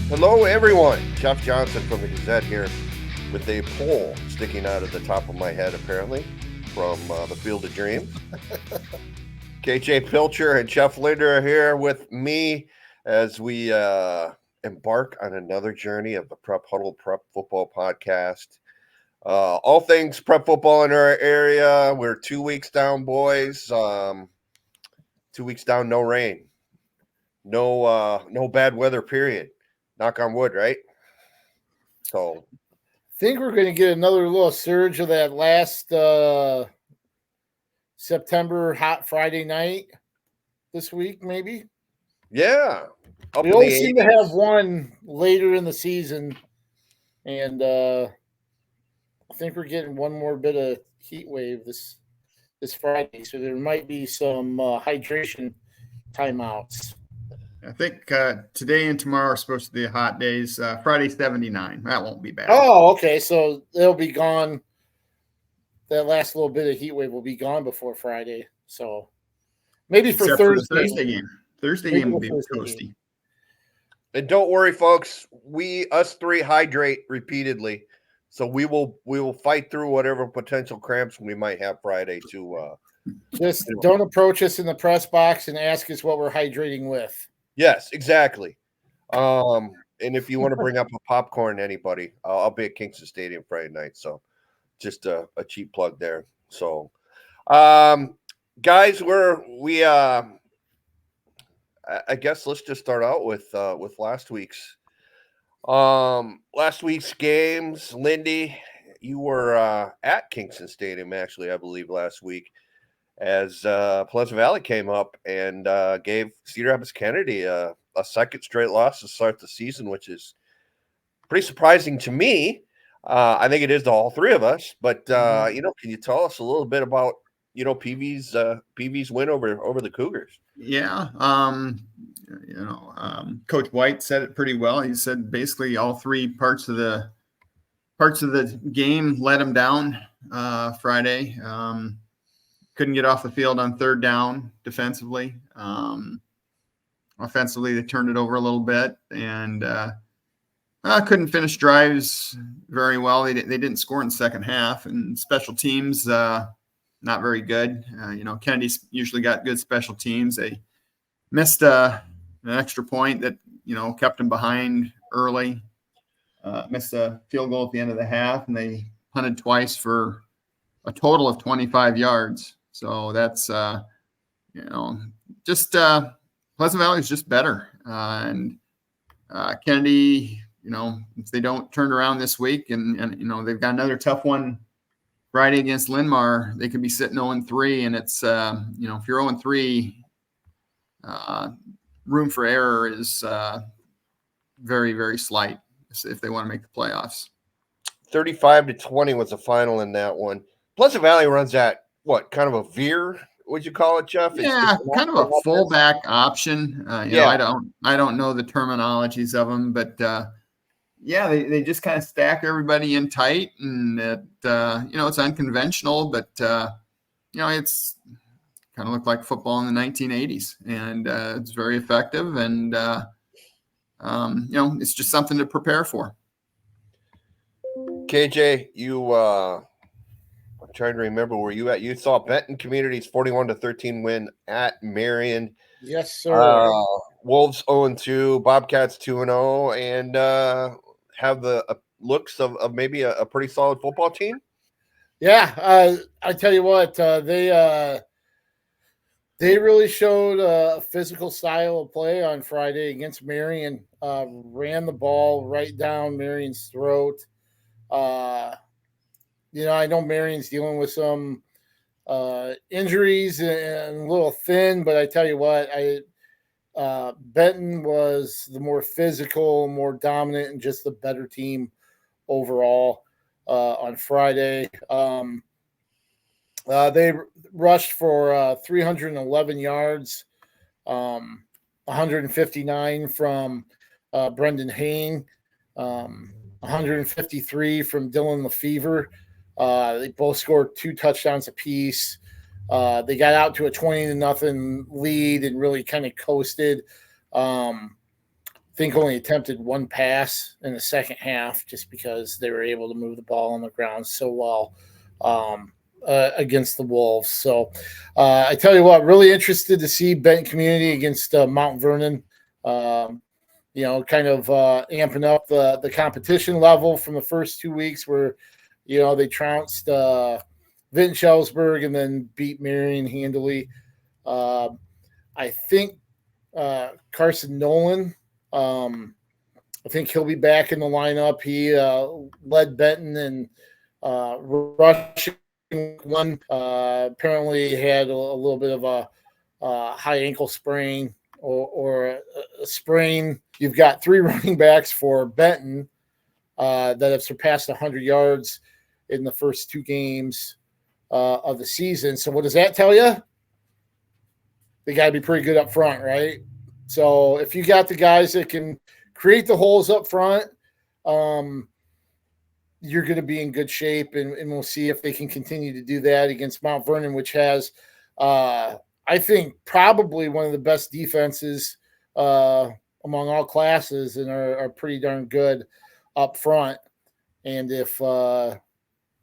Hello, everyone. Jeff Johnson from the Gazette here with a pole sticking out of the top of my head, apparently, from the Field of Dreams. KJ Pilcher and Jeff Linder are here with me as we embark on another journey of the Prep Huddle Prep Football Podcast. All things prep football in our area. We're 2 weeks down, boys. 2 weeks down, no rain. No bad weather, period. Knock on wood, right? So Think we're going to get another little surge of that last September hot Friday night this week, maybe. yeah, We always seem to have one later in the season, and I think we're getting one more bit of heat wave this Friday, so there might be some hydration timeouts. I think today and tomorrow are supposed to be hot days. Friday, 79. That won't be bad. Oh, okay. So they'll be gone. That last little bit of heat wave will be gone before Friday. So maybe for Except Thursday. For the Thursday game. Thursday game will be toasty. And don't worry, folks. Us three hydrate repeatedly. So we will fight through whatever potential cramps we might have Friday to just don't approach us in the press box and ask us what we're hydrating with. Yes, exactly. And if you want to bring up a popcorn, anybody, I'll be at Kingston Stadium Friday night. So just a cheap plug there. So, guys, I guess let's just start out with last week's games. Lindy, you were at Kingston Stadium, actually, I believe, last week, as Pleasant Valley came up and gave Cedar Rapids Kennedy a second straight loss to start the season, which is pretty surprising to me. I think it is to all three of us. But can you tell us a little bit about PV's win over the Cougars? Yeah, Coach White said it pretty well. He said basically all three parts of the game let him down Friday. Couldn't get off the field on third down defensively. Offensively, they turned it over a little bit and couldn't finish drives very well. They didn't score in the second half, and special teams not very good. Kennedy's usually got good special teams. They missed an extra point that kept them behind early. Missed a field goal at the end of the half, and they punted twice for a total of 25 yards. So that's, just Pleasant Valley is just better. And Kennedy, if they don't turn around this week and they've got another tough one Friday against Linmar, they could be sitting 0-3. And it's, if you're 0-3, room for error is very, very slight if they want to make the playoffs. 35-20 was the final in that one. Pleasant Valley runs that, what, kind of a veer, would you call it, Jeff? Yeah, it's kind of a fullback option. I don't know the terminologies of them, but they just kind of stack everybody in tight, and it's unconventional, but it's kind of looked like football in the 1980s, and it's very effective, and it's just something to prepare for. KJ, I'm trying to remember where you at. You saw Benton Community's 41-13 win at Marion. Yes, sir. Wolves 0-2, Bobcats 2-0, and have the looks of maybe a pretty solid football team. Yeah, I tell you what, they really showed a physical style of play on Friday against Marion. Ran the ball right down Marion's throat. I know Marion's dealing with some injuries and a little thin, but I tell you what, Benton was the more physical, more dominant, and just the better team overall on Friday. They rushed for 311 yards, 159 from Brendan Hain, 153 from Dylan Lefevre. They both scored 2 touchdowns apiece. They got out to a 20-0 lead and really kind of coasted. think only attempted one pass in the second half just because they were able to move the ball on the ground so well against the Wolves. So I tell you what, really interested to see Benton Community against Mount Vernon. Kind of amping up the competition level from the first 2 weeks where, they trounced Vinton Schellsburg and then beat Marion handily. I think Carson Nolan, I think he'll be back in the lineup. He led Benton in rushing one. Apparently had a little bit of a high ankle sprain or a sprain. You've got 3 running backs for Benton that have surpassed 100 yards in the first 2 games of the season. So what does that tell you? They got to be pretty good up front, right? So if you got the guys that can create the holes up front, you're going to be in good shape, and we'll see if they can continue to do that against Mount Vernon, which has, I think, probably one of the best defenses among all classes and are pretty darn good up front. And if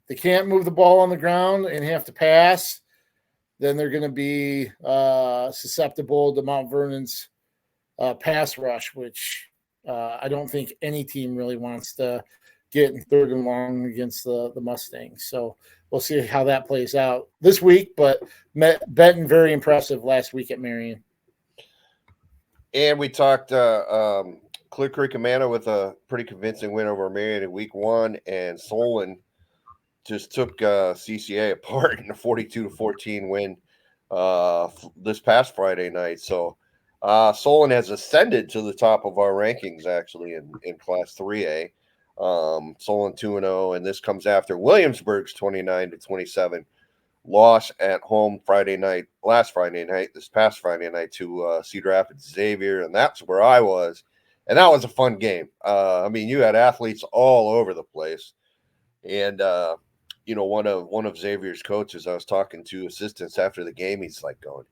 they can't move the ball on the ground and have to pass, then they're going to be susceptible to Mount Vernon's pass rush, which I don't think any team really wants to get in 3rd and long against the Mustangs. So we'll see how that plays out this week. But Benton, very impressive last week at Marion. And we talked Clear Creek Amana with a pretty convincing win over Marion in week 1, and Solon just took CCA apart in a 42-14 win this past Friday night. So Solon has ascended to the top of our rankings, actually, in Class 3A. Solon 2-0, and this comes after Williamsburg's 29-27 loss at home this past Friday night to Cedar Rapids Xavier, and that's where I was. And that was a fun game. You had athletes all over the place. And one of Xavier's coaches, I was talking to assistants after the game, he's like going,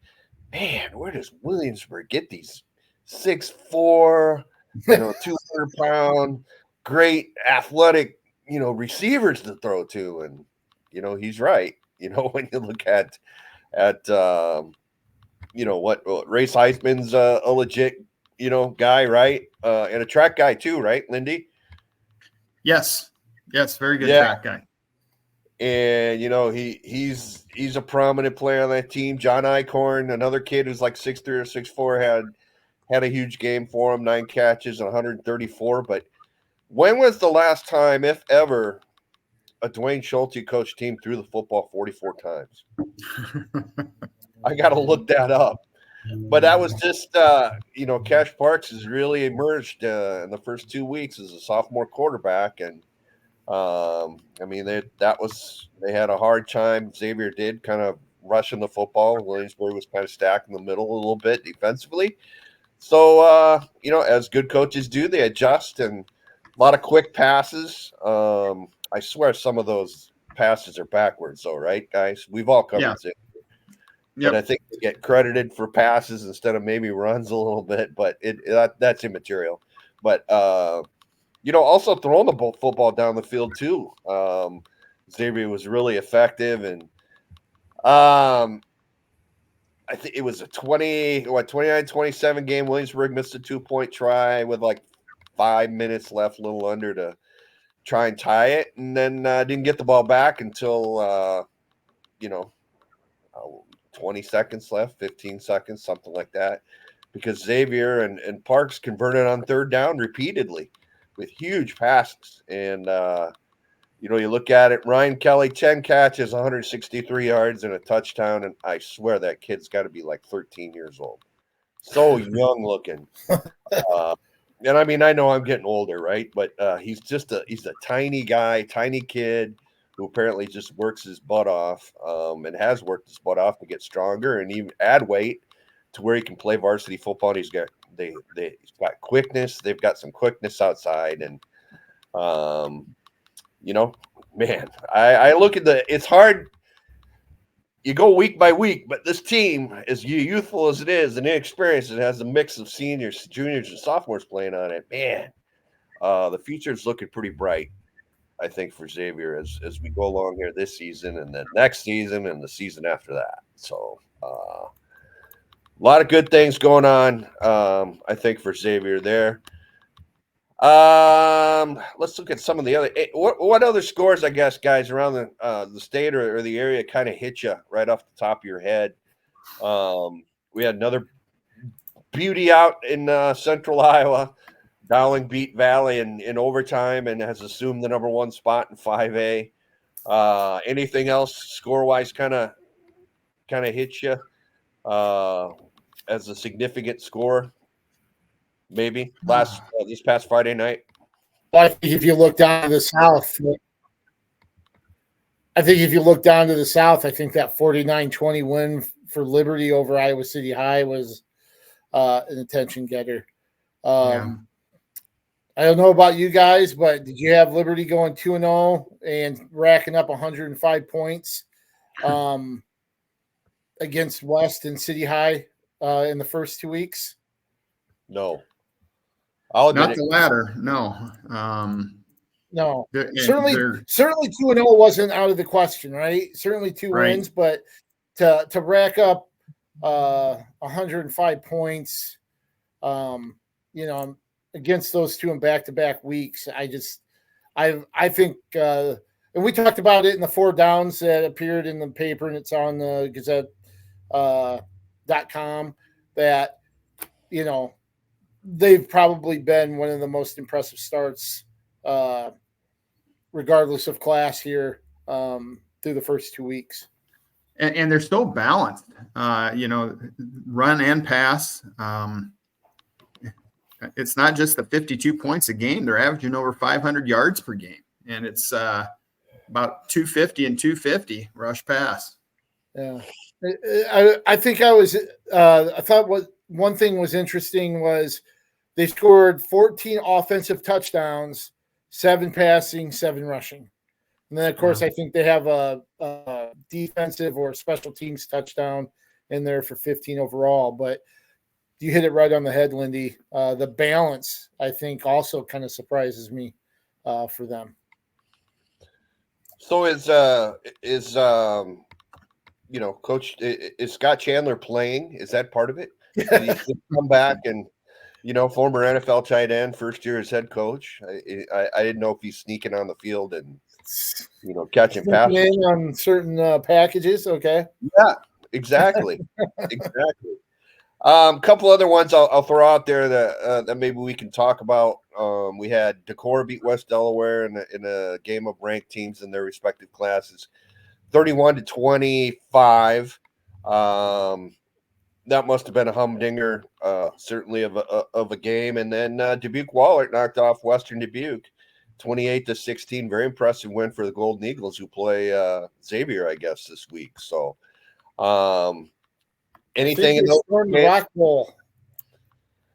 man, where does Williamsburg get these 6'4", 200-pound, great athletic, receivers to throw to? And, he's right. When you look at what Race Heisman's a legit, guy, right? And a track guy too, right, Lindy? Yes, very good track guy. And he's a prominent player on that team. John Eichhorn, another kid who's like 6'3" or 6'4", had a huge game for him, 9 catches and 134. But when was the last time, if ever, a Dwayne Schulte coached team threw the football 44 times? I got to look that up. But that was just, Cash Parks has really emerged in the first 2 weeks as a sophomore quarterback. And, they had a hard time. Xavier did kind of rushing the football. Williamsburg was kind of stacked in the middle a little bit defensively. So, as good coaches do, they adjust, and a lot of quick passes. I swear some of those passes are backwards, though, right, guys? We've all covered it. Yep. But I think they get credited for passes instead of maybe runs a little bit, but that's immaterial. But, also throwing the football down the field, too. Xavier was really effective, and I think it was a 29-27 game. Williamsburg missed a 2-point try with like 5 minutes left, a little under, to try and tie it, and then didn't get the ball back until 20 seconds left, 15 seconds, something like that, because Xavier and Parks converted on 3rd down repeatedly with huge passes. And you look at it, Ryan Kelly, 10 catches, 163 yards and a touchdown, and I swear that kid's got to be like 13 years old. So young looking. And I know I'm getting older, right? But he's a tiny guy, tiny kid who apparently just works his butt off, and has worked his butt off to get stronger and even add weight to where he can play varsity football. He's got quickness. They've got some quickness outside, and man, I look at it's hard. you go week by week, but this team, as youthful as it is and inexperienced, it has a mix of seniors, juniors, and sophomores playing on it. Man, the future is looking pretty bright, I think, for Xavier as we go along here this season and then next season and the season after that. So a lot of good things going on, I think, for Xavier there. Let's look at some of the other. What other scores, I guess, guys, around the state or the area kind of hit you right off the top of your head? We had another beauty out in Central Iowa. Dowling beat Valley in overtime and has assumed the number 1 spot in 5A. Anything else score wise kind of hit you as a significant score? Maybe this past Friday night. Well, I think if you look down to the south, I think that 49-20 win for Liberty over Iowa City High was an attention getter. I don't know about you guys, but did you have Liberty going 2-0 and racking up 105 points against West and City High in the first 2 weeks? No. Not the latter. No. No. Certainly 2-0 wasn't out of the question, right? Certainly two wins, but to rack up 105 points, against those two in back-to-back weeks, I think, and we talked about it in the 4 downs that appeared in the paper, and it's on the Gazette.com, that, they've probably been one of the most impressive starts, regardless of class here, through the first 2 weeks. And they're so balanced, run and pass. It's not just the 52 points a game. They're averaging over 500 yards per game. And it's about 250 and 250 rush pass. Yeah. I thought what one thing was interesting was they scored 14 offensive touchdowns, 7 passing, 7 rushing. And then, of course, I think they have a defensive or special teams touchdown in there for 15 overall. But you hit it right on the head, Lindy. The balance, I think, also kind of surprises me for them. So is Coach, is Scott Chandler playing? Is that part of it? Did he come back and, former NFL tight end, first year as head coach? I didn't know if he's sneaking on the field and, catching passes on certain packages. Okay. Yeah, exactly. Exactly. A couple other ones I'll throw out there that maybe we can talk about. We had Decorah beat West Delaware in a game of ranked teams in their respective classes, 31-25. That must have been a humdinger, certainly of a game. And then Dubuque Wahlert knocked off Western Dubuque, 28-16. Very impressive win for the Golden Eagles, who play Xavier, I guess, this week. So, anything in the Rock Bowl?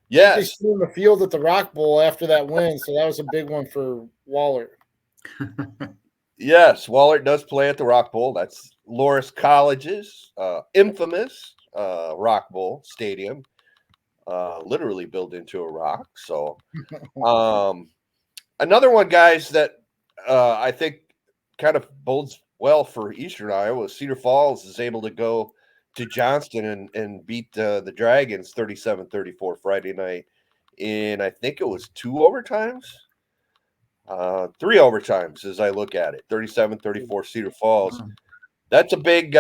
Yes, they stormed the field at the Rock Bowl after that win, so that was a big one for Wahlert. Yes, Wahlert does play at the Rock Bowl. That's Loras College's infamous Rock Bowl stadium, literally built into a rock. So, another one, guys, that I think kind of bodes well for Eastern Iowa. Cedar Falls is able to go to Johnston and beat the Dragons 37-34 Friday night in, I think it was 2 overtimes. 3 overtimes as I look at it. 37-34 Cedar Falls. That's a big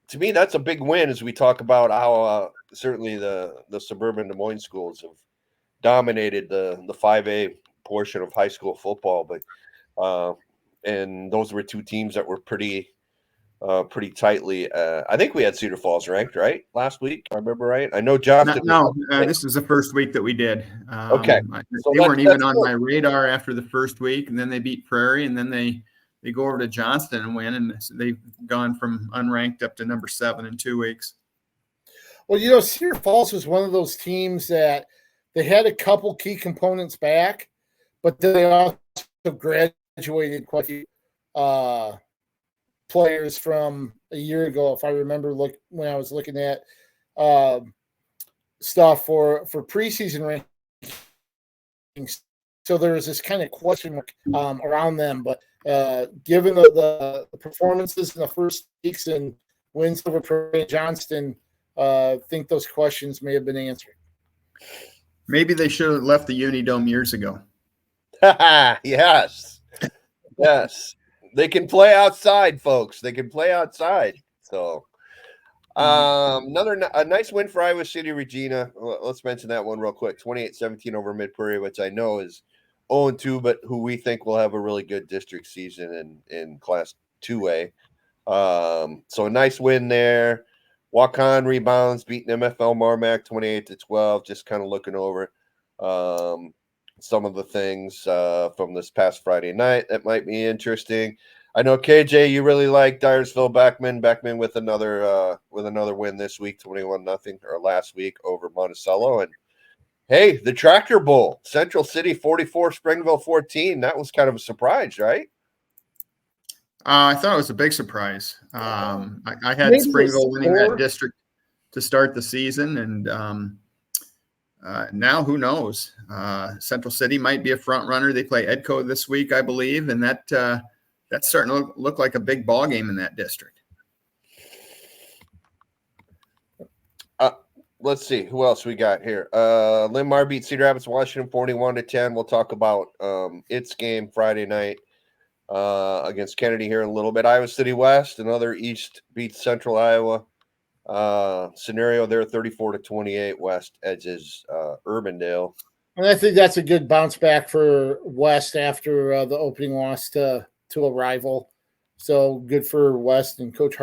to me, that's a big win as we talk about how certainly the suburban Des Moines schools have dominated the 5A portion of high school football. But and those were 2 teams that were pretty tightly. I think we had Cedar Falls ranked, right, last week. I remember right. I know Johnston. No, this is the first week that we did. Okay, they weren't even on my radar after the first week, and then they beat Prairie, and then they go over to Johnston and win, and they've gone from unranked up to number 7 in 2 weeks. Well, Cedar Falls was one of those teams that they had a couple key components back, but they also graduated quite a few players from a year ago, if I remember, when I was looking at stuff for preseason rankings. So there was this kind of question mark around them. But given the performances in the first weeks and wins over Prairie and Johnston, I think those questions may have been answered. Maybe they should have left the Unidome years ago. Yes. Yes. They can play outside, folks. They can play outside. So a nice win for Iowa City Regina. Let's mention that one real quick. 28-17 over Mid Prairie, which I know is 0-2, but who we think will have a really good district season in Class 2A. So a nice win there. Waukon rebounds, beating MFL Marmac 28-12. Just kind of looking over some of the things from this past Friday night that might be interesting. I know KJ, you really like Dyersville Beckman with another win this week, 21-0, or last week over Monticello. And hey, the Tractor Bowl, Central City 44, Springville 14. That was kind of a surprise, right? I thought it was a big surprise. I had Springville winning that district to start the season, and now who knows? Central City might be a front runner. They play Edco this week, I believe, and that's starting to look like a big ball game in that district. Let's see who else we got here. Linn-Mar beat Cedar Rapids, Washington 41-10. We'll talk about its game Friday night against Kennedy here in a little bit. Iowa City West, another East beats Central Iowa scenario there, 34-28. West edges Urbandale. And I think that's a good bounce back for West after the opening loss to a rival. So good for West and Coach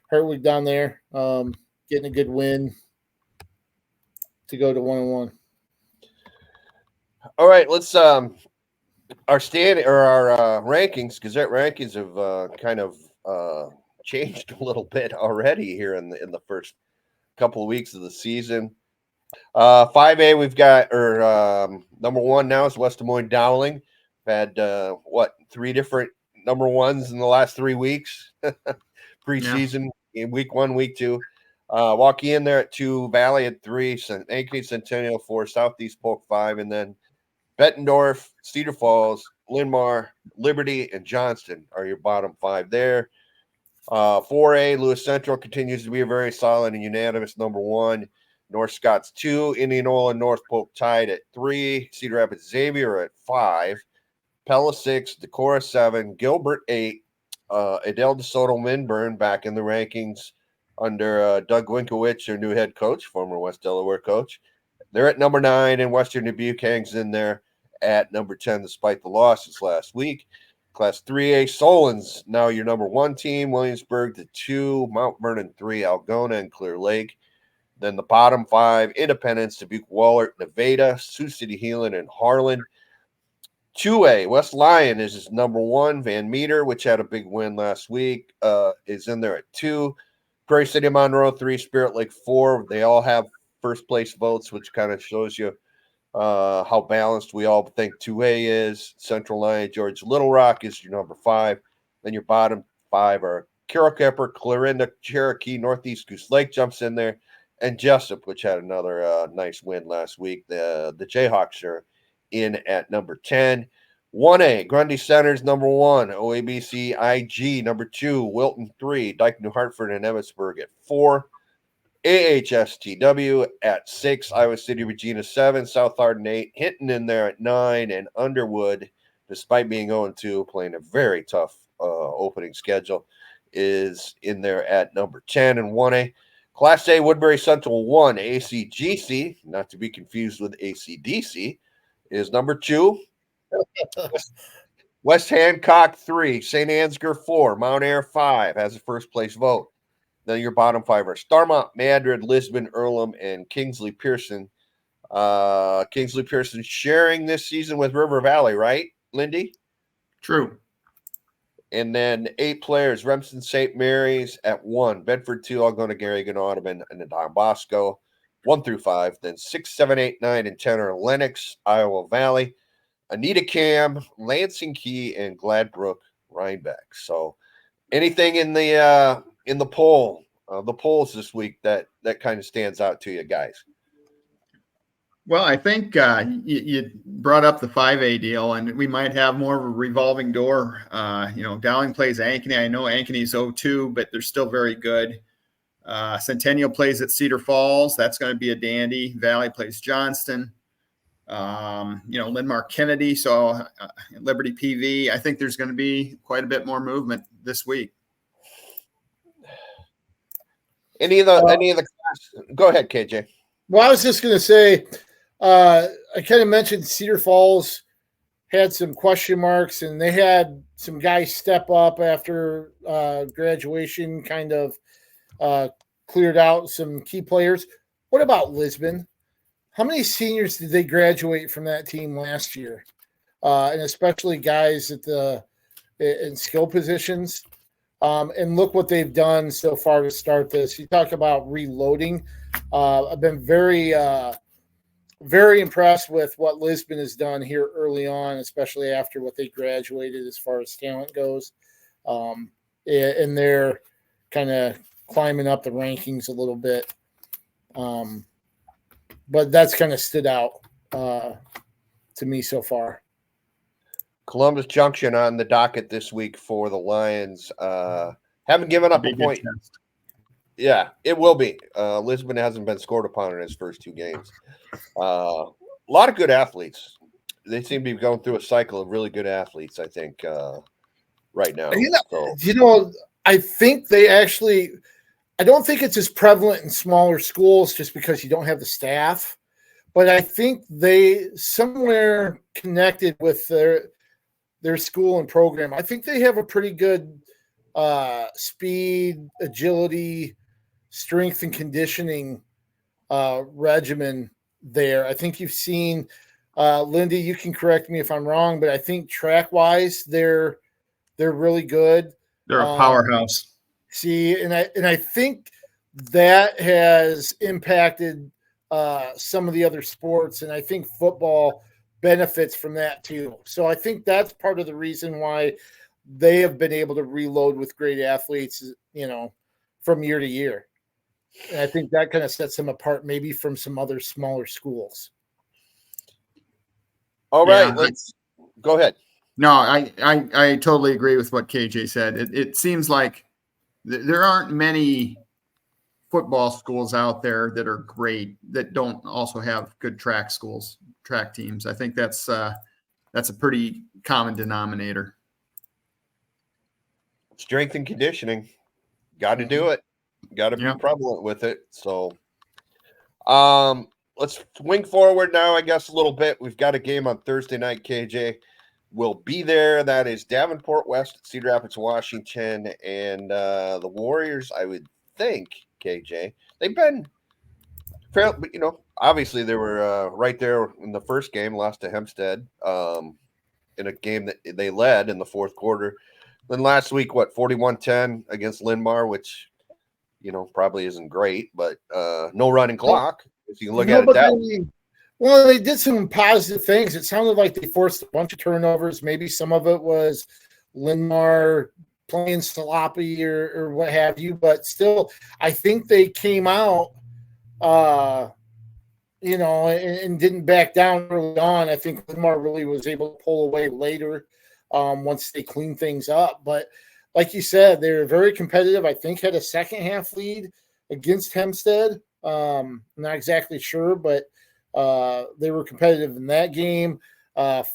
Hartwig down there, getting a good win to go to 1-1. All right, let's our rankings, Gazette rankings have kind of changed a little bit already here in the first couple of weeks of the season. 5A, we've got number one now is West Des Moines Dowling. Had 3 different number ones in the last 3 weeks preseason. In week 1, week 2. Waukegan there at 2, Valley at 3, Ankeny Centennial 4, Southeast Polk 5, and then Bettendorf, Cedar Falls, Linn-Mar, Liberty, and Johnston are your bottom 5 there. 4A, Lewis Central continues to be a very solid and unanimous number 1. North Scott's 2, Indianola, North Polk tied at 3, Cedar Rapids Xavier at 5, Pella 6, Decorah 7, Gilbert 8, Adele DeSoto Minburn back in the rankings under Doug Winkowicz, their new head coach, former West Delaware coach. They're at number 9, and Western Dubuque hangs in there at number 10 despite the losses last week. Class 3A, Solon's now your number 1 team, Williamsburg to 2, Mount Vernon 3, Algona and Clear Lake. Then the bottom 5, Independence, Dubuque, Wahlert, Nevada, Sioux City, Heelan, and Harlan. 2A, West Lyon is number 1. Van Meter, which had a big win last week, is in there at 2. Prairie City, Monroe 3, Spirit Lake 4. They all have first place votes, which kind of shows you how balanced we all think 2A is. Central Lyon, George Little Rock is your number 5. Then your bottom 5 are Carroll Kemper, Clarinda, Cherokee, Northeast Goose Lake jumps in there, and Jessup, which had another nice win last week. The Jayhawks are in at number 10. 1A, Grundy Centers, number 1. OABC IG, number 2. Wilton, 3. Dike New Hartford and Emmitsburg at 4. AHSTW at 6. Iowa City, Regina, 7. South Hardin, 8. Hinton in there at 9. And Underwood, despite being 0-2, playing a very tough opening schedule, is in there at number 10 and 1A. Class A, Woodbury Central 1. ACGC, not to be confused with ACDC, is number 2. West Hancock 3, St. Ansgar 4, Mount Air 5 has a first place vote. Then your bottom 5 are Starmont, Madrid, Lisbon, Earlham, and Kingsley Pearson. Kingsley Pearson sharing this season with River Valley, right, Lindy? True. And then 8 players, Remsen St. Mary's at 1, Bedford 2, Algona, Garrigan, Audubon, and Don Bosco, 1 through 5. Then 6, 7, 8, 9, and 10 are Lennox, Iowa Valley, Anita Cam, Lansing Key, and Gladbrook Rhinebeck. So Anything in the poll, the polls this week that kind of stands out to you guys? Well, I think you brought up the 5A deal, and we might have more of a revolving door. Dowling plays Ankeny. I know Ankeny's 0-2, but they're still very good. Centennial plays at Cedar Falls. That's going to be a dandy. Valley plays Johnston. Linn-Mar Kennedy. So Liberty PV. I think there's going to be quite a bit more movement this week. Any of the go ahead, KJ. Well, I was just going to say, I kind of mentioned Cedar Falls had some question marks, and they had some guys step up after graduation, kind of cleared out some key players. What about Lisbon? How many seniors did they graduate from that team last year? And especially guys in skill positions. And look what they've done so far to start this. You talk about reloading. I've been very, very impressed with what Lisbon has done here early on, especially after what they graduated as far as talent goes. And they're kind of climbing up the rankings a little bit. But that's kind of stood out to me so far. Columbus Junction on the docket this week for the Lions. Haven't given up a point. Yeah, it will be. Lisbon hasn't been scored upon in his first two games. A lot of good athletes. They seem to be going through a cycle of really good athletes, I think, right now. I think they actually – I don't think it's as prevalent in smaller schools just because you don't have the staff. But I think they somewhere connected with their school and program. I think they have a pretty good speed, agility, strength, and conditioning regimen there. I think you've seen Lindy. You can correct me if I'm wrong, but I think track-wise, they're really good. They're a powerhouse. And I think that has impacted some of the other sports, and I think football benefits from that too. So I think that's part of the reason why they have been able to reload with great athletes, from year to year. And I think that kind of sets them apart maybe from some other smaller schools. All right, let's go ahead. No, I totally agree with what KJ said. It seems like there aren't many football schools out there that are great that don't also have good track teams. I think that's a pretty common denominator. Strength and conditioning, got to do it. Got to be prevalent with it. So, let's swing forward now, I guess, a little bit. We've got a game on Thursday night. KJ will be there. That is Davenport West at Cedar Rapids, Washington, and the Warriors. I would think, KJ, they've been fair. Obviously they were right there in the first game, lost to Hempstead in a game that they led in the fourth quarter. Then last week, 41-10 against Linn-Mar, which probably isn't great, but no running clock. If you can look at it that way. Well, they did some positive things. It sounded like they forced a bunch of turnovers. Maybe some of it was Linn-Mar playing sloppy or what have you. But still, I think they came out, and didn't back down early on. I think Linn-Mar really was able to pull away later once they cleaned things up. But like you said, they were very competitive. I think had a second half lead against Hempstead. I'm not exactly sure, but they were competitive in that game.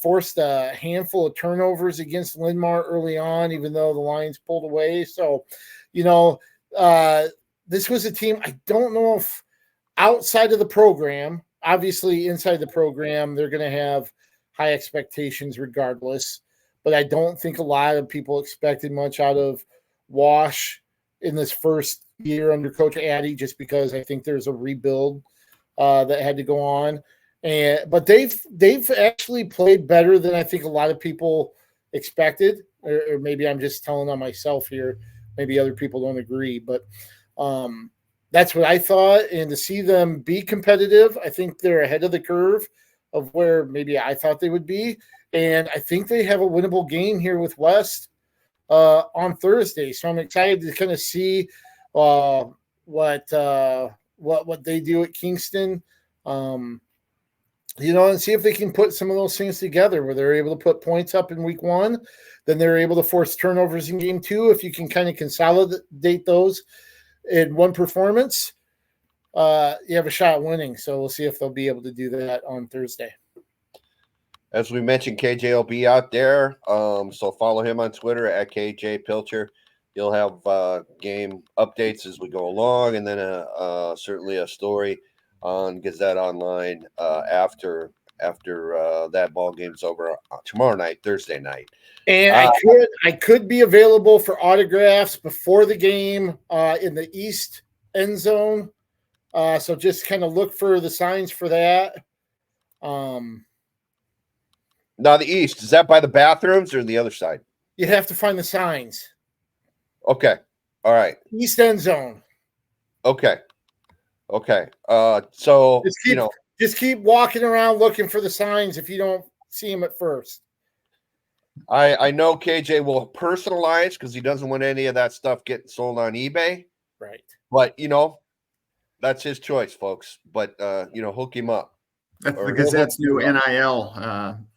Forced a handful of turnovers against Linn-Mar early on, even though the Lions pulled away. So, this was a team, I don't know if outside of the program, obviously inside the program, they're going to have high expectations regardless. But I don't think a lot of people expected much out of Wash in this first year under Coach Addy, just because I think there's a rebuild that had to go on. But they've actually played better than I think a lot of people expected, or maybe I'm just telling on myself here. Maybe other people don't agree, but that's what I thought. And to see them be competitive, I think they're ahead of the curve of where maybe I thought they would be. And I think they have a winnable game here with West on Thursday. So I'm excited to kind of see what they do at Kingston. And see if they can put some of those things together where they're able to put points up in week 1, then they're able to force turnovers in game 2. If you can kind of consolidate those in one performance, you have a shot at winning. So we'll see if they'll be able to do that on Thursday. As we mentioned, KJ will be out there. So follow him on Twitter at KJ Pilcher. He'll have game updates as we go along, and then certainly a story on Gazette Online after that ball game's over tomorrow night, Thursday night. And I could be available for autographs before the game in the east end zone. So just kind of look for the signs for that. Now the east, is that by the bathrooms or the other side? You have to find the signs. Okay. All right. East end zone. Okay. So just keep walking around looking for the signs if you don't see them at first. I know KJ will personalize because he doesn't want any of that stuff getting sold on eBay. Right. But that's his choice, folks. But hook him up. That's the Gazette's new NIL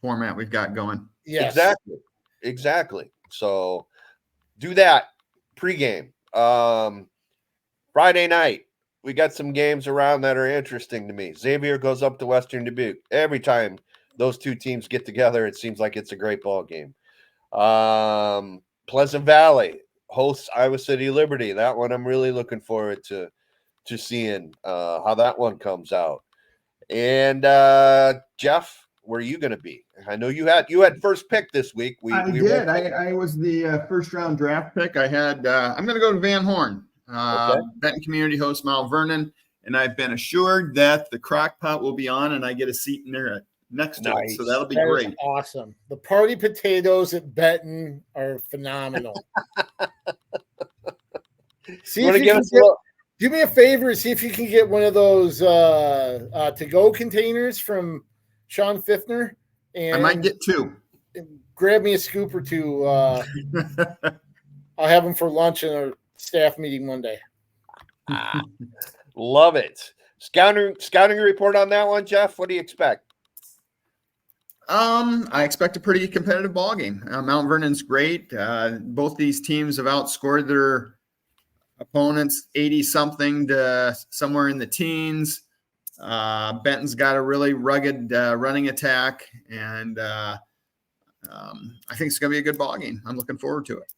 format we've got going. Yes. Exactly. So do that pregame. Friday night, we got some games around that are interesting to me. Xavier goes up to Western Dubuque. Every time those two teams get together, it seems like it's a great ball game. Pleasant Valley hosts Iowa City Liberty. That one I'm really looking forward to seeing how that one comes out. And Jeff, where are you going to be? I know you had first pick this week. I was the first round draft pick. I'm going to go to Van Horn. Benton Community hosts Mount Vernon, and I've been assured that the crock pot will be on, and I get a seat in there next to it. So that'll be great. Awesome. The party potatoes at Benton are phenomenal. Do me a favor, see if you can get one of those to-go containers from Sean Fiffner. And I might get 2. Grab me a scoop or 2. I'll have them for lunch in our staff meeting Monday. Love it. Scouting report on that one, Jeff. What do you expect? I expect a pretty competitive ball game. Mount Vernon's great. Both these teams have outscored their opponents 80-something to somewhere in the teens. Benton's got a really rugged running attack, and I think it's going to be a good ball game. I'm looking forward to it.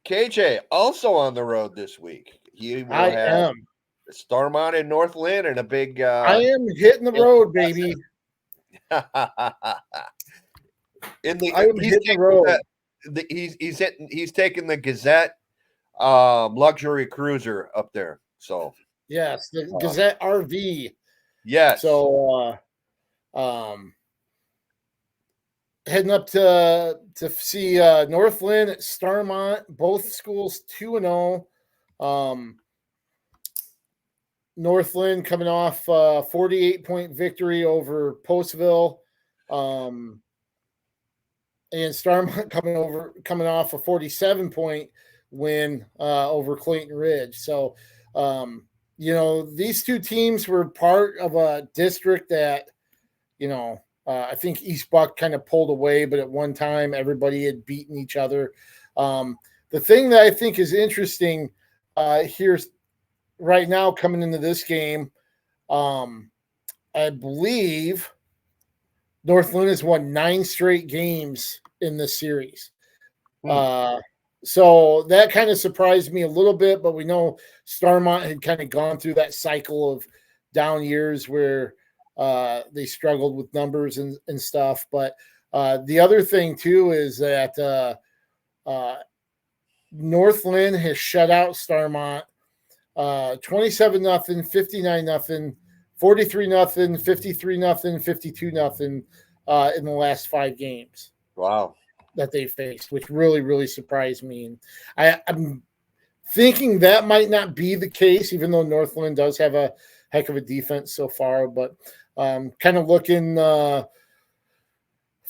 KJ, also on the road this week. I am. Starmont and Northland and a big I am hitting the road, baby. He's taking the Gazette luxury cruiser up there. So yes, the Gazette RV. Yes. So heading up to see Northland at Starmont, both schools 2-0. Northland coming off 48-point victory over Postville, and Starmont coming off a 47-point win over Clayton Ridge. So, these two teams were part of a district that, I think East Buck kind of pulled away, but at one time everybody had beaten each other. The thing that I think is interesting here right now coming into this game, I believe Northland has won 9 straight games in this series. So that kind of surprised me a little bit, but we know Starmont had kind of gone through that cycle of down years where they struggled with numbers and stuff. But the other thing too is that Northland has shut out Starmont 27-0, 59-0, 43-0, 53-0, 52-0 in the last 5 games. Wow. That they faced, which really, really surprised me. And I'm thinking that might not be the case, even though Northland does have a heck of a defense so far. But kind of looking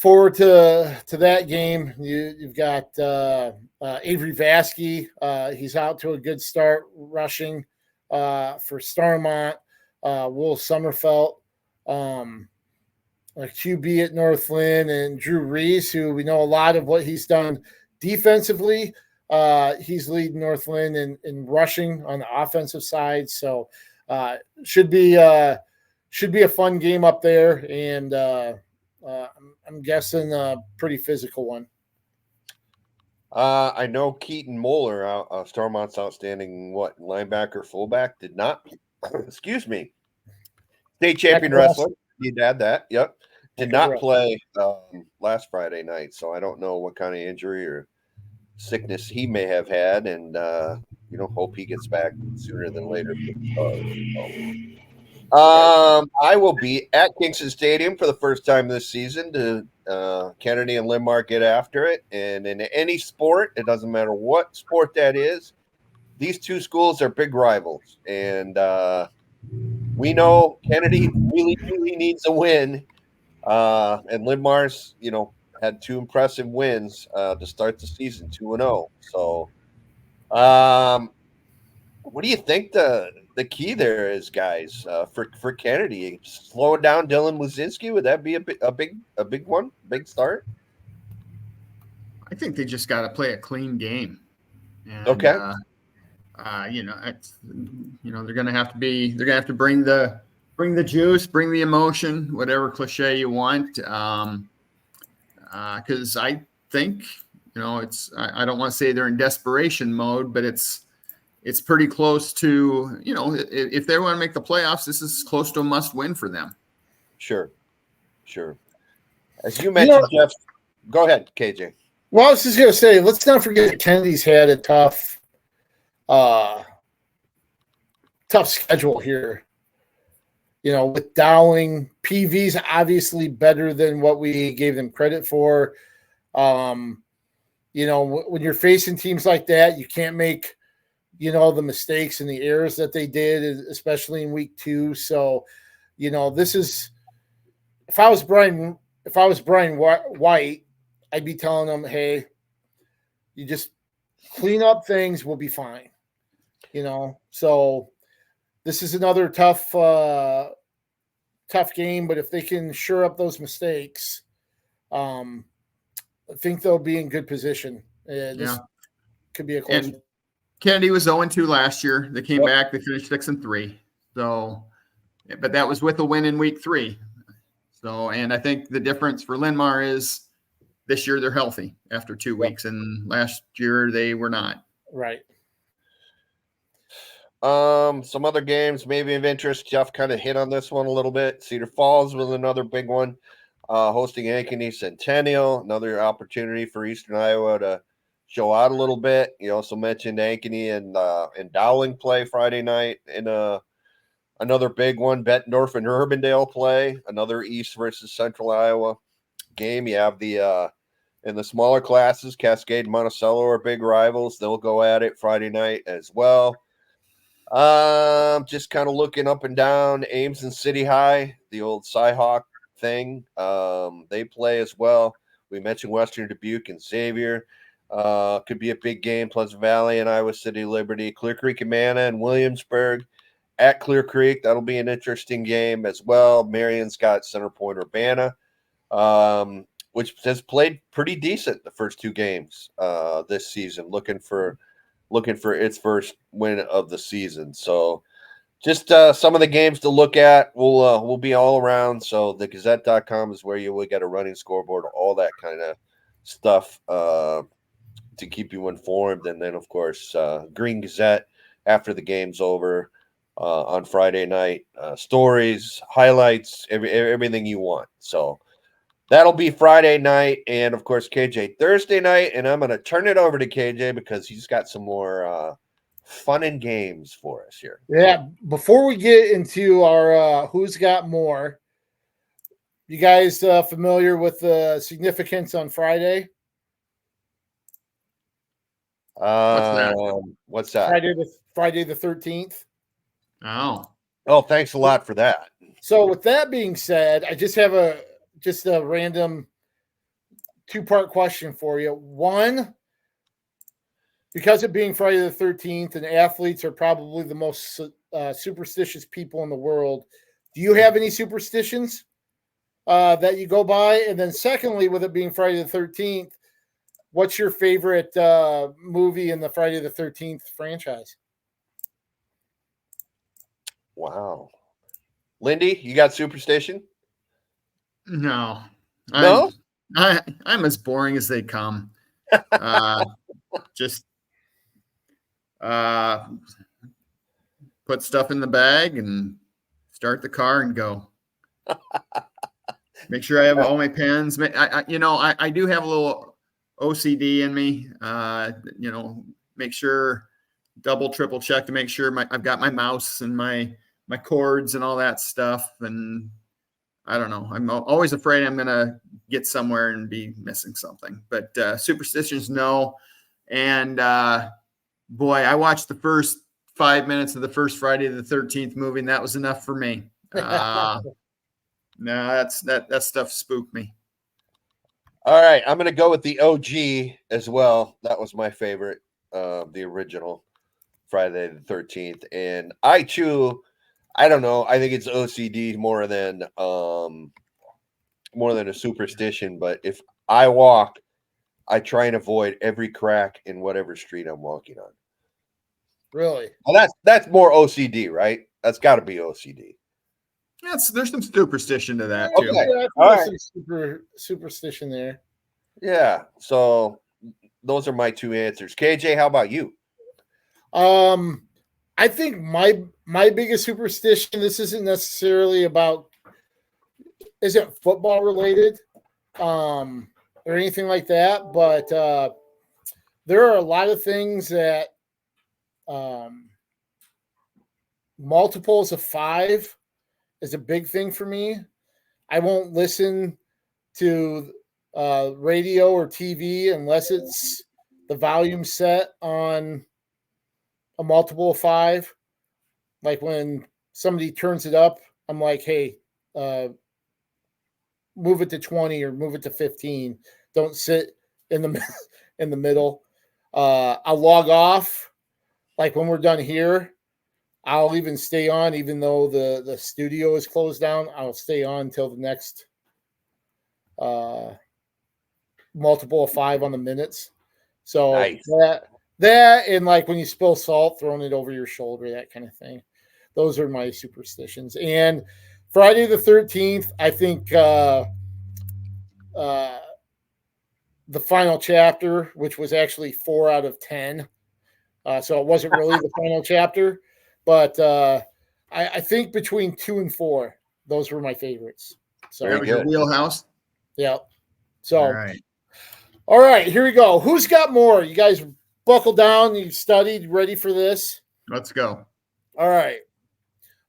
forward to that game. You've got Avery Vasky. He's out to a good start rushing for Starmont. Will Sommerfeld, a QB at Northland, and Drew Reese, who we know a lot of what he's done defensively. He's leading Northland in rushing on the offensive side. So should be a fun game up there, and I'm guessing a pretty physical one. I know Keaton Moeller, Starmont's outstanding linebacker, fullback, did not. Excuse me. State champion wrestler. He'd add that. Yep. Did not play last Friday night, so I don't know what kind of injury or sickness he may have had, and hope he gets back sooner than later. I will be at Kingston Stadium for the first time this season to Kennedy and Linn-Mar get after it. And in any sport, it doesn't matter what sport that is, these two schools are big rivals. And we know Kennedy really, really needs a win. And Linn-Mar's, had two impressive wins to start the season, 2-0. So what do you think the key there is, guys, for Kennedy? Slowing down Dylan Luzinski, would that be a big one, big start? I think they just got to play a clean game. And, okay. They're going to have to bring the juice, bring the emotion, whatever cliche you want. Because I think, I don't want to say they're in desperation mode, but it's pretty close to, if they want to make the playoffs, this is close to a must win for them. Sure. As you mentioned, Jeff, go ahead, KJ. Well, I was just going to say, let's not forget that Kennedy's had a tough schedule here. With Dowling, PV's obviously better than what we gave them credit for. When you're facing teams like that, you can't make the mistakes and the errors that they did, especially in week 2. So, this is, if I was Brian White, I'd be telling them, hey, you just clean up things, we'll be fine. So this is another tough game, but if they can shore up those mistakes, I think they'll be in good position. This could be a close one. Kennedy was 0-2 last year. They came back. They finished 6-3. So, but that was with a win in week 3. So, and I think the difference for Linn-Mar is this year they're healthy after 2 weeks, and last year they were not. Right. Some other games maybe of interest. Jeff kind of hit on this one a little bit. Cedar Falls was another big one, hosting Ankeny Centennial. Another opportunity for Eastern Iowa to show out a little bit. You also mentioned Ankeny and Dowling play Friday night in another big one. Bettendorf and Urbandale play another East versus Central Iowa game. You have in the smaller classes, Cascade and Monticello are big rivals. They'll go at it Friday night as well. Just kind of looking up and down. Ames and City High, the old Cyhawk thing. They play as well. We mentioned Western Dubuque and Xavier. Could be a big game. Pleasant Valley and Iowa City Liberty. Clear Creek and Manna and Williamsburg at Clear Creek. That'll be an interesting game as well. Marion's got Center Point Urbana, which has played pretty decent the first 2 games this season. Looking for its first win of the season. So just some of the games to look at. We'll be all around. So the Gazette.com is where you will get a running scoreboard, all that kind of stuff to keep you informed. And then, of course, Green Gazette after the game's over on Friday night. Stories, highlights, everything you want. So that'll be Friday night, and of course KJ Thursday night, and I'm going to turn it over to KJ because he's got some more fun and games for us here. Yeah, before we get into our who's got more, you guys familiar with the significance on Friday? What's that? Friday the 13th. Oh, thanks a lot for that. So with that being said, I just have a random two-part question for you. One, because of being Friday the 13th, and athletes are probably the most superstitious people in the world, do you have any superstitions that you go by? And then secondly, with it being Friday the 13th, what's your favorite movie in the Friday the 13th franchise? Wow. Lindy, you got superstition? No. No? I'm as boring as they come. Just put stuff in the bag and start the car and go. Make sure I have all my pens. I do have a little OCD in me. Make sure double, triple check to make sure I've got my mouse and my cords and all that stuff. And I don't know. I'm always afraid I'm going to get somewhere and be missing something. But superstitions, no. And boy, I watched the first 5 minutes of the first Friday the 13th movie, and that was enough for me. No, that stuff spooked me. All right, I'm going to go with the OG as well. That was my favorite, the original Friday the 13th. And I don't know. I think it's OCD more than a superstition. But if I walk, I try and avoid every crack in whatever street I'm walking on. Really? Well, that's more OCD, right? That's got to be OCD. There's some superstition to that too. Okay, All right. Some superstition there. Yeah. So those are my two answers. KJ, how about you? I think my biggest superstition, this isn't necessarily isn't football related, or anything like that, but there are a lot of things that multiples of 5 is a big thing for me. I won't listen to radio or TV unless it's the volume set on a multiple of 5. Like when somebody turns it up, I'm like, hey, move it to 20 or move it to 15. Don't sit in the middle. I'll log off. Like when we're done here, I'll even stay on, even though the studio is closed down. I'll stay on until the next multiple of 5 on the minutes. So Nice. that and like when you spill salt, throwing it over your shoulder, that kind of thing. Those are my superstitions. And Friday the 13th, I think the final chapter, which was actually 4 out of 10. So it wasn't really the final chapter. But I think between 2 and 4, those were my favorites. So that was your wheelhouse. Yeah. So All right, here we go. Who's got more? You guys buckle down. You studied, ready for this? Let's go. All right.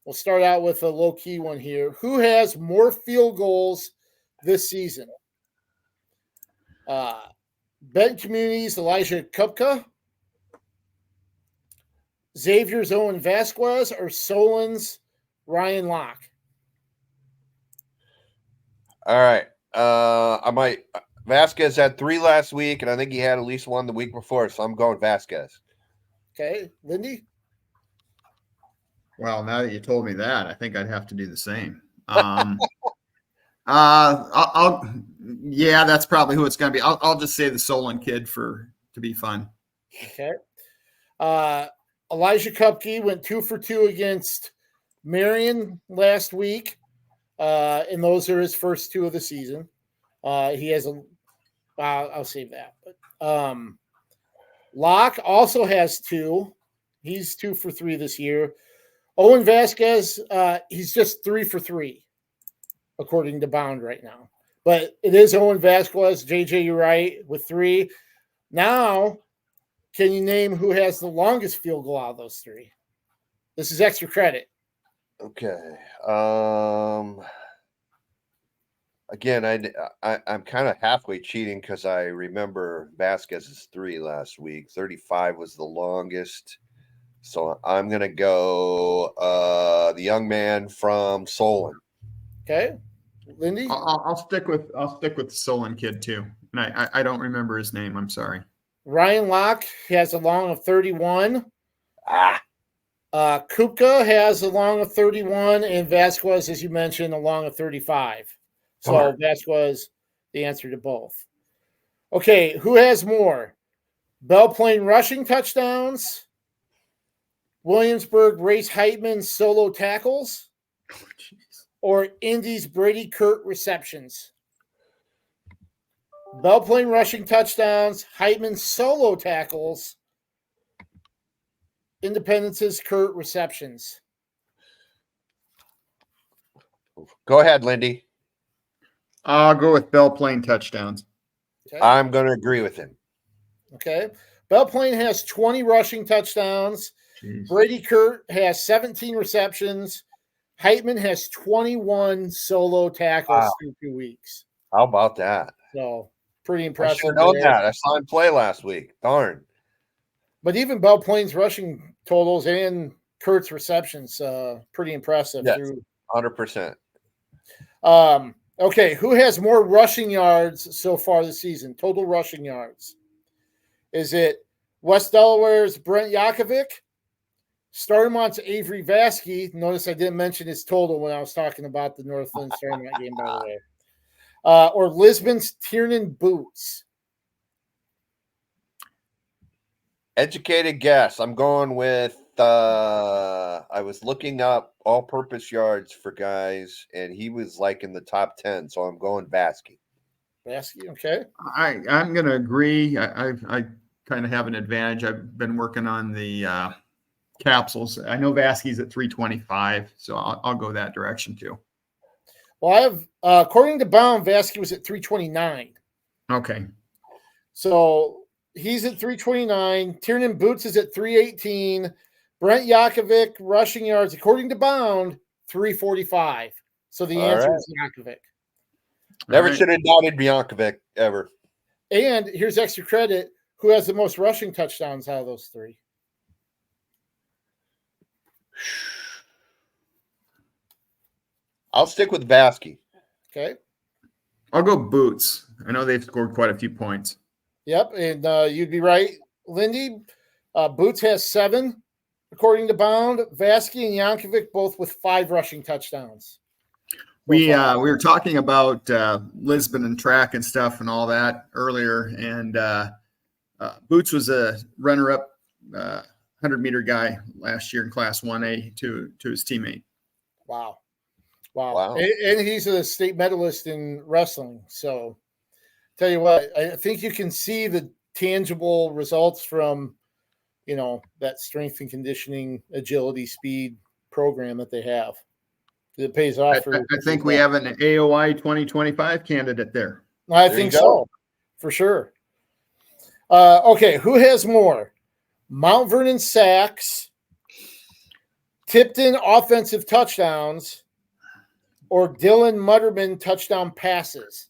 We'll start out with a low-key one here. Who has more field goals this season? Ben Community's Elijah Kupka, Xavier's Owen Vasquez, or Solon's Ryan Locke? All right. Vasquez had 3 last week, and I think he had at least 1 the week before, so I'm going Vasquez. Okay. Lindy? Well, now that you told me that, I think I'd have to do the same. Yeah, that's probably who it's going to be. I'll just say the Solon kid to be fun. Okay. Elijah Kupke went 2 for 2 against Marion last week, and those are his first 2 of the season. He has I'll save that. But Locke also has 2. He's 2 for 3 this year. Owen Vasquez, he's just 3 for 3, according to Bound right now. But it is Owen Vasquez. JJ, you're right, with 3. Now, can you name who has the longest field goal out of those 3? This is extra credit. Okay. Again, I'm kind of halfway cheating because I remember Vasquez's 3 last week. 35 was the longest. So I'm going to go the young man from Solon. Okay. Lindy? I'll stick with the Solon kid too. And I don't remember his name. I'm sorry. Ryan Locke has a long of 31. Ah, Kupka has a long of 31, and Vasquez, as you mentioned, a long of 35. So Darn. Vasquez, the answer to both. Okay, who has more? Belle Plaine rushing touchdowns, Williamsburg Race Heitman solo tackles, or Indy's Brady Kurt receptions? Belle Plaine rushing touchdowns, Heitman solo tackles, Independence's Kurt receptions. go ahead, Lindy. I'll go with Belle Plaine touchdowns. Okay. I'm going to agree with him. Okay. Belle Plaine has 20 rushing touchdowns. Jeez. Brady Kurt has 17 receptions. Heitman has 21 solo tackles through 2 weeks. How about that? So pretty I impressive. should have known there. that. I saw him play last week. Darn. But even Belle Plaine's rushing totals and Kurt's receptions, pretty impressive. Yes. Through 100%. Okay, who has more rushing yards so far this season? Total rushing yards. Is it West Delaware's Brent Yakovic, Starmont's Avery Vasky? Notice I didn't mention his total when I was talking about the Northland Starmont game, by the way. Or Lisbon's Tiernan Boots? Educated guess. I'm going with I was looking up all-purpose yards for guys, and he was like in the top 10, so I'm going Vasky. Vasky, okay. I'm going to agree. I kind of have an advantage. I've been working on the capsules. I know Vasky's at 325, so I'll go that direction too. Well, I have, according to Bound, Vasky was at 329. Okay. So he's at 329. Tiernan Boots is at 318. Brent Yakovic, rushing yards, according to Bound, 345. So the answer is Yakovic. Never should have doubted Biankovic ever. And here's extra credit. Who has the most rushing touchdowns out of those three? I'll stick with Vasky. Okay. I'll go Boots. I know they've scored quite a few points. Yep, and you'd be right, Lindy. Boots has 7, according to Bound. Vasky and Yankovic both with 5 rushing touchdowns. We were talking about Lisbon and track and stuff and all that earlier, and Boots was a runner-up 100-meter guy last year in Class 1A to his teammate. Wow. And he's a state medalist in wrestling. So tell you what, I think you can see the tangible results from, that strength and conditioning, agility, speed program that they have. It pays off. I think we have an AOI 2025 candidate there. I think so, for sure. Okay, who has more? Mount Vernon sacks, Tipton offensive touchdowns, or Dylan Mutterman touchdown passes?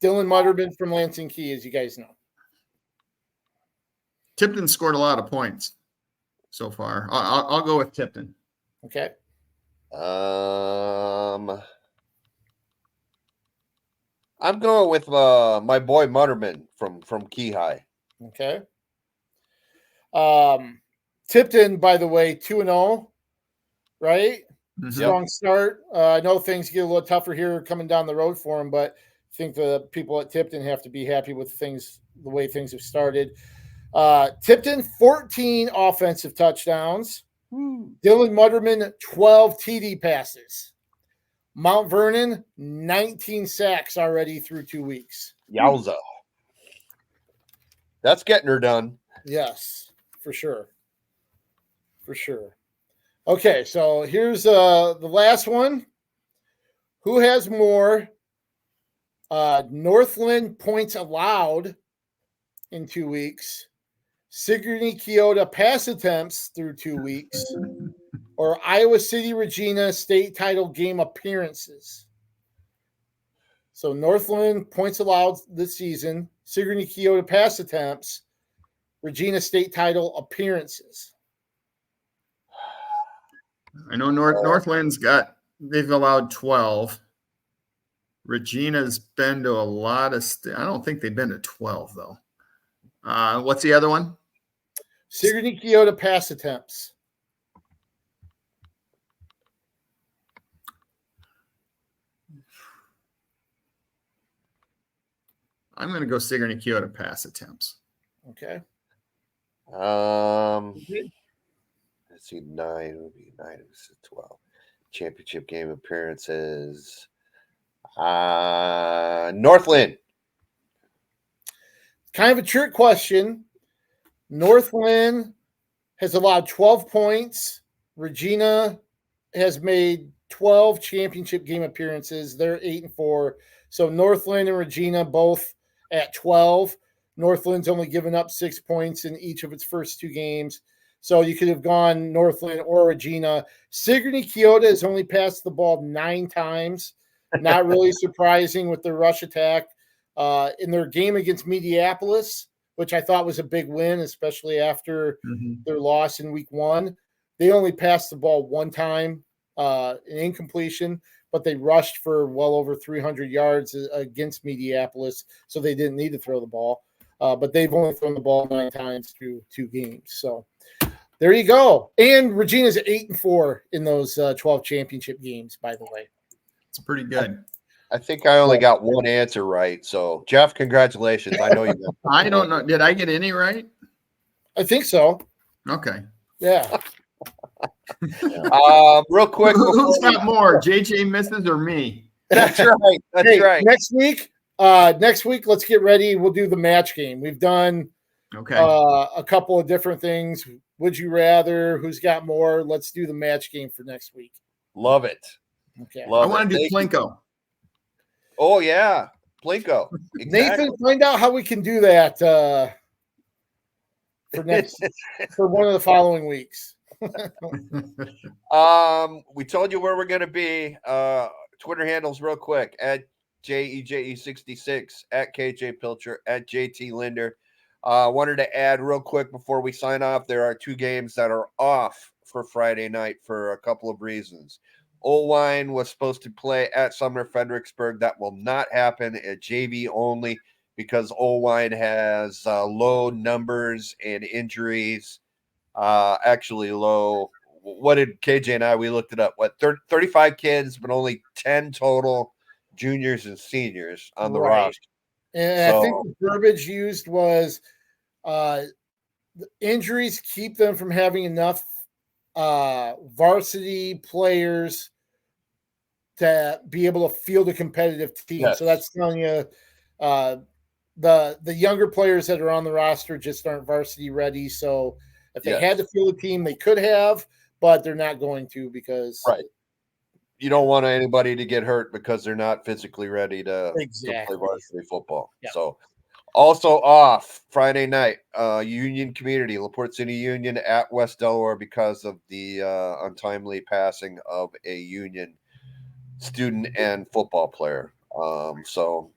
Dylan Mutterman from Lansing Key, as you guys know. Tipton scored a lot of points so far. I'll go with Tipton. Okay. I'm going with my boy Mutterman from Key High. Okay. Tipton, by the way, 2-0, right? Mm-hmm. Strong start. I know things get a little tougher here coming down the road for him, but I think the people at Tipton have to be happy with the way things have started. Tipton, 14 offensive touchdowns. Dylan Mutterman, 12 TD passes. Mount Vernon, 19 sacks already through 2 weeks. Yowza. That's getting her done. Yes, for sure. For sure. Okay, so here's the last one. Who has more Northland points allowed in 2 weeks? Sigourney Keota pass attempts through 2 weeks, or Iowa City Regina state title game appearances? So Northland points allowed this season, Sigourney Keota pass attempts, Regina state title appearances. I know Northland's they've allowed 12. Regina's been to a lot of I don't think they've been to 12, though. What's the other one? Sigourney Keota pass attempts. I'm going to go Sigourney Keota pass attempts. Okay. Let's see, 9 would be 9 to 12. Championship game appearances. Northland. Kind of a trick question. Northland has allowed 12 points. Regina has made 12 championship game appearances. They're 8-4. So Northland and Regina both at 12. Northland's only given up 6 points in each of its first 2 games. So you could have gone Northland or Regina. Sigourney Keota has only passed the ball 9 times. Not really surprising with their rush attack. In their game against Mediapolis, which I thought was a big win, especially after their loss in week 1, they only passed the ball 1 time, an incompletion, but they rushed for well over 300 yards against Mediapolis, so they didn't need to throw the ball. But they've only thrown the ball 9 times through 2 games. So there you go. And Regina's 8-4 in those 12 championship games, by the way. It's pretty good. I think I only got one answer right. So, Jeff, congratulations. I know you got I don't know. Did I get any right? I think so. Okay. Yeah. Real quick. Who's got more, JJ misses or me? That's right. That's right. Next week, let's get ready. We'll do the match game. We've done a couple of different things. Would you rather? Who's got more? Let's do the match game for next week. Love it. Okay. I want to do Plinko. Oh, yeah. Plinko. Exactly. Nathan, find out how we can do that for one of the following weeks. We told you where we're going to be. Twitter handles real quick at JEJE66, at KJ Pilcher, at JT Linder. Wanted to add real quick before we sign off, there are 2 games that are off for Friday night for a couple of reasons. Olwine was supposed to play at Sumner Fredericksburg. That will not happen at JV only because Olwine has low numbers and injuries. Actually low. What did KJ and we looked it up? 35 kids, but only 10 total juniors and seniors on the roster. And I think the verbiage used was the injuries keep them from having enough varsity players to be able to field a competitive team. Yes. So that's telling you the younger players that are on the roster just aren't varsity ready. So if they had to field a team, they could have, but they're not going to because you don't want anybody to get hurt because they're not physically ready to play varsity football. Yep. So also off Friday night, Union Community, LaPorte City Union at West Delaware because of the untimely passing of a Union student and football player. So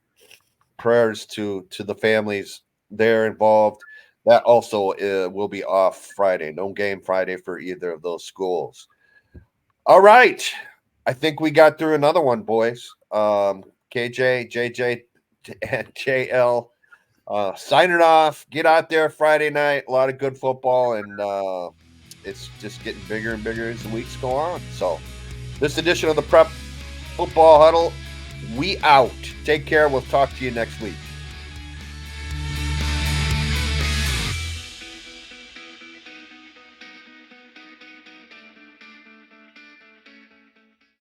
prayers to the families there involved. That also will be off Friday. No game Friday for either of those schools. All right. I think we got through another one, boys. KJ, JJ, and JL signing off. Get out there Friday night. A lot of good football, and it's just getting bigger and bigger as the weeks go on. So this edition of the Prep Football Huddle, we out. Take care. We'll talk to you next week.